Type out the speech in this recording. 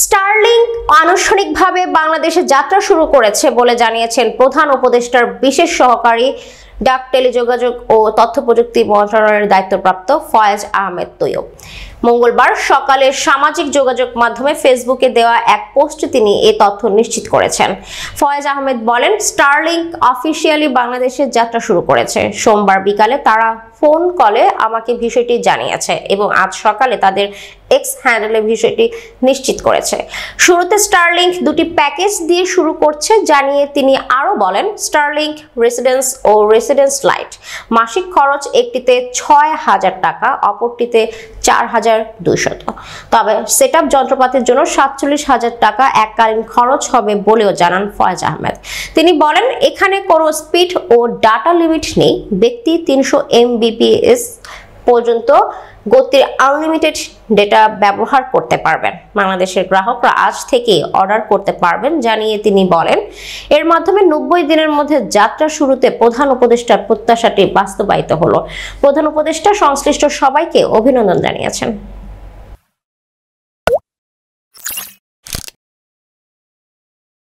Starlink আনুষ্ঠানিকভাবে বাংলাদেশে যাত্রা শুরু করেছে বলে জানিয়েছেন প্রধান উপদেষ্টার বিশেষ সহকারী ডাক, টেলিযোগাযোগ ও তথ্য প্রযুক্তি মন্ত্রণালয়ের দায়িত্বপ্রাপ্ত ফয়েজ আহমেদ তৈয়ব। মঙ্গলবার সকালে সামাজিক যোগাযোগ মাধ্যমে ফেসবুকে দেওয়া এক পোস্টে তিনি এই তথ্য নিশ্চিত করেছেন। ফয়েজ আহমেদ বলেন, স্টারলিংক অফিসিয়ালি বাংলাদেশে যাত্রা শুরু করেছে। সোমবার বিকালে তারা ফোন কলে আমাকে বিষয়টি জানিয়েছে এবং আজ সকালে তাদের এক্স হ্যান্ডেলে বিষয়টি নিশ্চিত করেছে। শুরুতে স্টারলিংক দুটি প্যাকেজ দিয়ে শুরু করছে জানিয়ে তিনি আরো বলেন, স্টারলিংক রেসিডেন্স ও রেসিডেন্স লাইট মাসিক খরচ একটিতে ৬,০০০ টাকা, অপরটিতে ৪,২০০। তবে সেটআপ যন্ত্রপাতির জন্য ৪৭,০০০ টাকা এককালীন খরচ হবে বলেও জানান ফয়েজ আহমেদ। তিনি বলেন, এখানে কোনো স্পিড ও ডাটা লিমিট নেই। ব্যক্তি ৩০০ Mbps পর্যন্ত গতির আনলিমিটেড ডেটা ব্যবহার করতে পারবেন। বাংলাদেশের গ্রাহকরা আজ থেকে অর্ডার করতে পারবেন জানিয়ে তিনি বলেন, এর মাধ্যমে ৯০ দিনের মধ্যে যাত্রা শুরুতে প্রধান উপদেষ্টার প্রত্যাশাটি বাস্তবায়িত হলো। প্রধান উপদেষ্টা সংশ্লিষ্ট সবাইকে অভিনন্দন জানিয়েছেন।